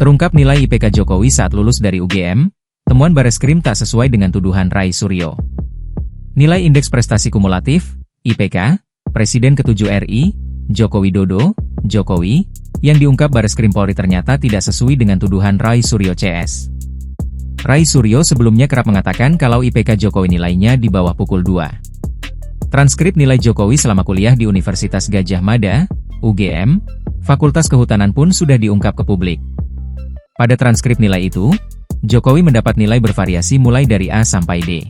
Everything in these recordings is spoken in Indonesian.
Terungkap nilai IPK Jokowi saat lulus dari UGM, temuan Bareskrim tak sesuai dengan tuduhan Rai Suryo. Nilai Indeks Prestasi Kumulatif, IPK, Presiden ke-7 RI, Joko Widodo, Jokowi, yang diungkap Bareskrim Polri ternyata tidak sesuai dengan tuduhan Rai Suryo CS. Rai Suryo sebelumnya kerap mengatakan kalau IPK Jokowi nilainya di bawah pukul 2. Transkrip nilai Jokowi selama kuliah di Universitas Gadjah Mada, UGM, Fakultas Kehutanan pun sudah diungkap ke publik. Pada transkrip nilai itu, Jokowi mendapat nilai bervariasi mulai dari A sampai D.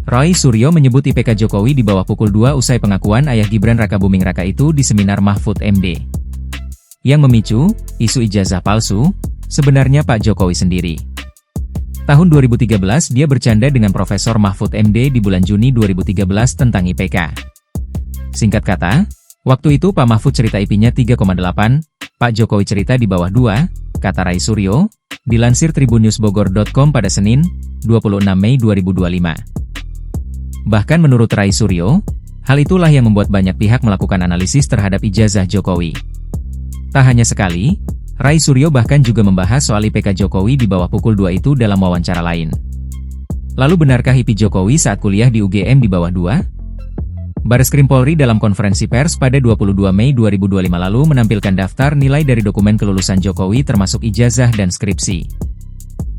Rai Suryo menyebut IPK Jokowi di bawah pukul 2 usai pengakuan ayah Gibran Rakabuming Raka itu di seminar Mahfud MD. Yang memicu isu ijazah palsu, sebenarnya Pak Jokowi sendiri. Tahun 2013 dia bercanda dengan Profesor Mahfud MD di bulan Juni 2013 tentang IPK. Singkat kata, waktu itu Pak Mahfud cerita IP-nya 3,8, Pak Jokowi cerita di bawah 2, kata Rai Suryo, dilansir tribunnews.bogor.com pada Senin, 26 Mei 2025. Bahkan menurut Rai Suryo, hal itulah yang membuat banyak pihak melakukan analisis terhadap ijazah Jokowi. Tak hanya sekali, Rai Suryo bahkan juga membahas soal IPK Jokowi di bawah pukul 2 itu dalam wawancara lain. Lalu benarkah IP Jokowi saat kuliah di UGM di bawah 2? Bareskrim Polri dalam konferensi pers pada 22 Mei 2025 lalu menampilkan daftar nilai dari dokumen kelulusan Jokowi termasuk ijazah dan skripsi.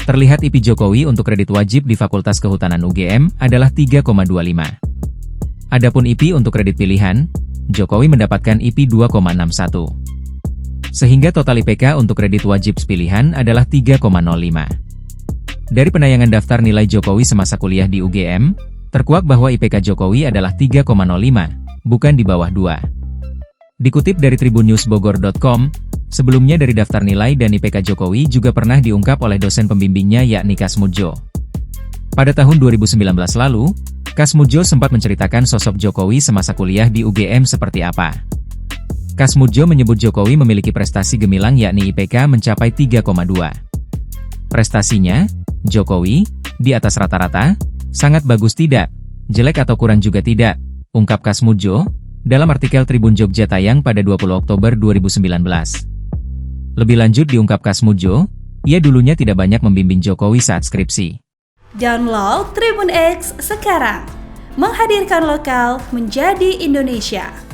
Terlihat IP Jokowi untuk kredit wajib di Fakultas Kehutanan UGM adalah 3,25. Adapun IP untuk kredit pilihan, Jokowi mendapatkan IP 2,61. Sehingga total IPK untuk kredit wajib pilihan adalah 3,05. Dari penayangan daftar nilai Jokowi semasa kuliah di UGM, terkuak bahwa IPK Jokowi adalah 3,05, bukan di bawah 2. Dikutip dari tribunnews.bogor.com, sebelumnya dari daftar nilai dan IPK Jokowi juga pernah diungkap oleh dosen pembimbingnya yakni Kas Mudjo. Pada tahun 2019 lalu, Kas Mudjo sempat menceritakan sosok Jokowi semasa kuliah di UGM seperti apa. Kas Mudjo menyebut Jokowi memiliki prestasi gemilang yakni IPK mencapai 3,2. Prestasinya, Jokowi, di atas rata-rata, sangat bagus tidak, jelek atau kurang juga tidak, ungkap Kas Mudjo, dalam artikel Tribun Jogja tayang pada 20 Oktober 2019. Lebih lanjut diungkap Kas Mudjo, ia dulunya tidak banyak membimbing Jokowi saat skripsi. Download Tribun X sekarang, menghadirkan lokal menjadi Indonesia.